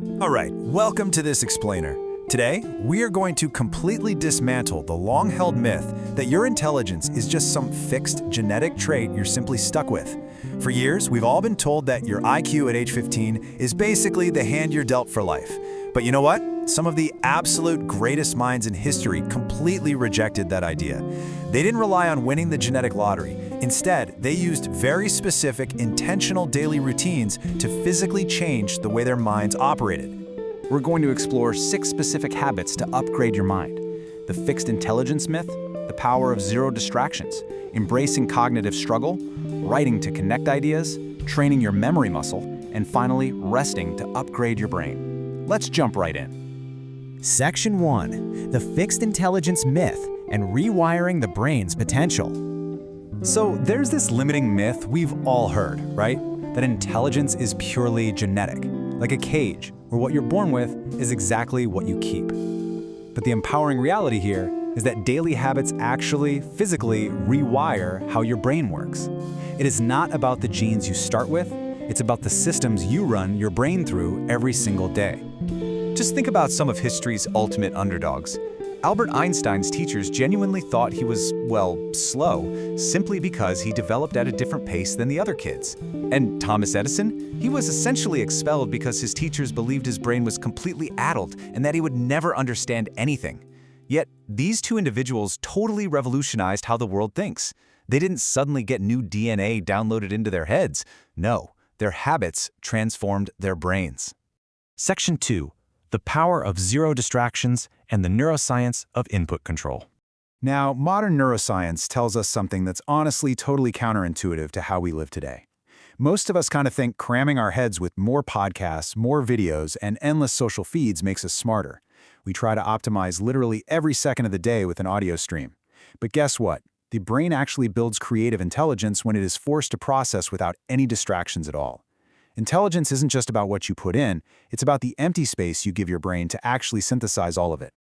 All right, welcome to this explainer. Today, we are going to completely dismantle the long-held myth that your intelligence is just some fixed genetic trait you're simply stuck with. For years, we've all been told that your IQ at age 15 is basically the hand you're dealt for life. But you know what? Some of the absolute greatest minds in history completely rejected that idea. They didn't rely on winning the genetic lottery. Instead, they used very specific, intentional daily routines to physically change the way their minds operated. We're going to explore 6 specific habits to upgrade your mind: the fixed intelligence myth, the power of zero distractions, embracing cognitive struggle, writing to connect ideas, training your memory muscle, and finally, resting to upgrade your brain. Let's jump right in. Section 1. The fixed intelligence myth and rewiring the brain's potential. So there's this limiting myth we've all heard, right? That intelligence is purely genetic, like a cage, where what you're born with is exactly what you keep. But the empowering reality here is that daily habits actually physically rewire how your brain works. It is not about the genes you start with, it's about the systems you run your brain through every single day. Just think about some of history's ultimate underdogs. Albert Einstein's teachers genuinely thought he was, well, slow, simply because he developed at a different pace than the other kids. And Thomas Edison? He was essentially expelled because his teachers believed his brain was completely addled and that he would never understand anything. Yet, these two individuals totally revolutionized how the world thinks. They didn't suddenly get new DNA downloaded into their heads. No, their habits transformed their brains. Section 2. The power of zero distractions and the neuroscience of input control. Now, modern neuroscience tells us something that's honestly totally counterintuitive to how we live today. Most of us kind of think cramming our heads with more podcasts, more videos, and endless social feeds makes us smarter. We try to optimize literally every second of the day with an audio stream. But guess what? The brain actually builds creative intelligence when it is forced to process without any distractions at all. Intelligence isn't just about what you put in, it's about the empty space you give your brain to actually synthesize all of it.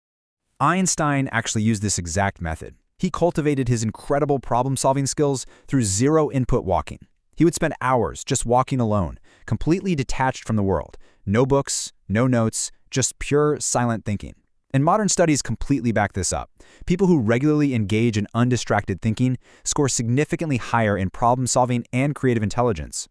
Einstein actually used this exact method. He cultivated his incredible problem-solving skills through zero-input walking. He would spend hours just walking alone, completely detached from the world. No books, no notes, just pure, silent thinking. And modern studies completely back this up. People who regularly engage in undistracted thinking score significantly higher in problem-solving and creative intelligence.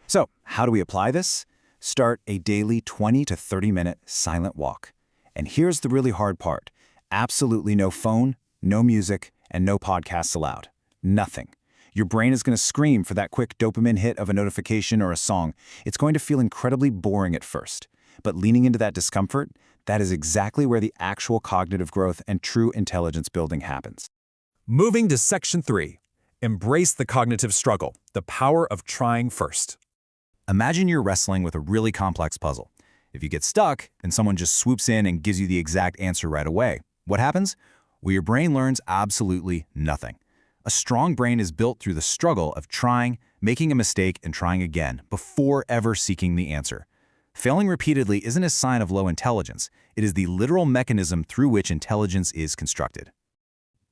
So, how do we apply this? Start a daily 20 to 30-minute silent walk. And here's the really hard part. Absolutely no phone, no music, and no podcasts allowed. Nothing. Your brain is going to scream for that quick dopamine hit of a notification or a song. It's going to feel incredibly boring at first. But leaning into that discomfort, that is exactly where the actual cognitive growth and true intelligence building happens. Moving to Section 3. Embrace the cognitive struggle, the power of trying first. Imagine you're wrestling with a really complex puzzle. If you get stuck, and someone just swoops in and gives you the exact answer right away, what happens? Well, your brain learns absolutely nothing. A strong brain is built through the struggle of trying, making a mistake, and trying again before ever seeking the answer. Failing repeatedly isn't a sign of low intelligence. It is the literal mechanism through which intelligence is constructed.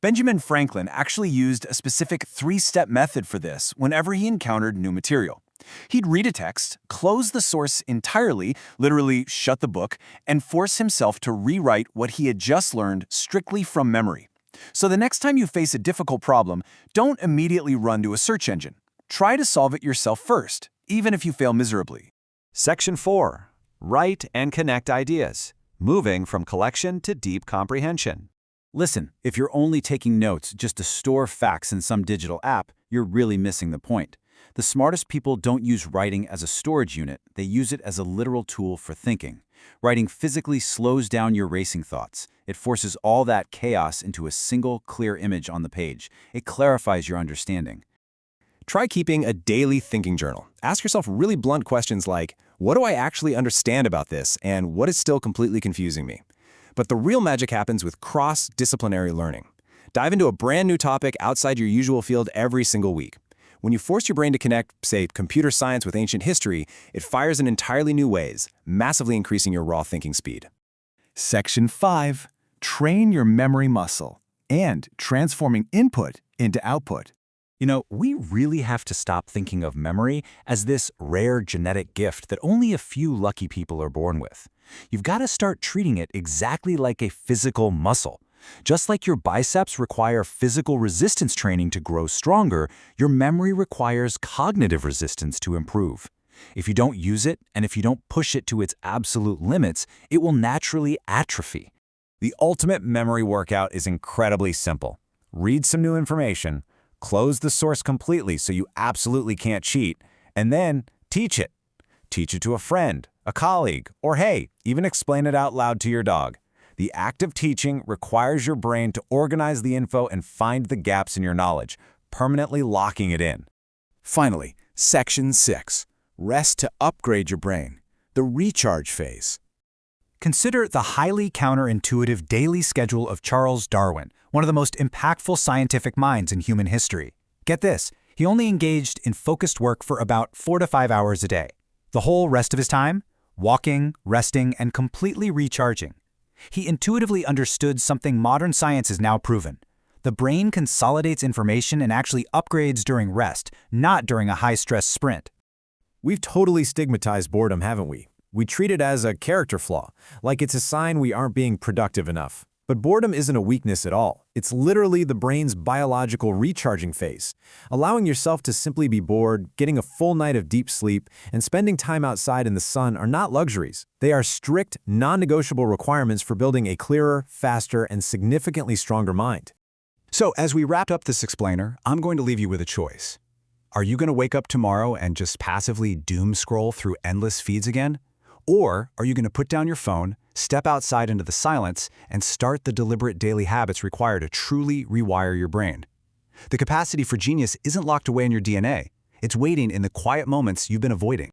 Benjamin Franklin actually used a specific 3-step method for this whenever he encountered new material. He'd read a text, close the source entirely, literally shut the book, and force himself to rewrite what he had just learned strictly from memory. So the next time you face a difficult problem, don't immediately run to a search engine. Try to solve it yourself first, even if you fail miserably. Section 4. Write and connect ideas, moving from collection to deep comprehension. Listen, if you're only taking notes just to store facts in some digital app, you're really missing the point. The smartest people don't use writing as a storage unit, they use it as a literal tool for thinking. Writing physically slows down your racing thoughts. It forces all that chaos into a single, clear image on the page. It clarifies your understanding. Try keeping a daily thinking journal. Ask yourself really blunt questions like, what do I actually understand about this, and what is still completely confusing me? But the real magic happens with cross-disciplinary learning. Dive into a brand new topic outside your usual field every single week. When you force your brain to connect, say, computer science with ancient history, it fires in entirely new ways, massively increasing your raw thinking speed. Section 5. Train your memory muscle and transforming input into output. We really have to stop thinking of memory as this rare genetic gift that only a few lucky people are born with. You've got to start treating it exactly like a physical muscle. Just like your biceps require physical resistance training to grow stronger, your memory requires cognitive resistance to improve. If you don't use it, and if you don't push it to its absolute limits, it will naturally atrophy. The ultimate memory workout is incredibly simple. Read some new information, close the source completely so you absolutely can't cheat, and then teach it. Teach it to a friend, a colleague, or hey, even explain it out loud to your dog. The act of teaching requires your brain to organize the info and find the gaps in your knowledge, permanently locking it in. Finally, Section 6. Rest to upgrade your brain. The recharge phase. Consider the highly counterintuitive daily schedule of Charles Darwin, one of the most impactful scientific minds in human history. Get this, he only engaged in focused work for about 4 to 5 hours a day. The whole rest of his time? Walking, resting, and completely recharging. He intuitively understood something modern science has now proven. The brain consolidates information and actually upgrades during rest, not during a high-stress sprint. We've totally stigmatized boredom, haven't we? We treat it as a character flaw, like it's a sign we aren't being productive enough. But boredom isn't a weakness at all. It's literally the brain's biological recharging phase. Allowing yourself to simply be bored, getting a full night of deep sleep, and spending time outside in the sun are not luxuries. They are strict, non-negotiable requirements for building a clearer, faster, and significantly stronger mind. So as we wrap up this explainer, I'm going to leave you with a choice. Are you going to wake up tomorrow and just passively doom scroll through endless feeds again? Or are you going to put down your phone, step outside into the silence, and start the deliberate daily habits required to truly rewire your brain? The capacity for genius isn't locked away in your DNA. It's waiting in the quiet moments you've been avoiding.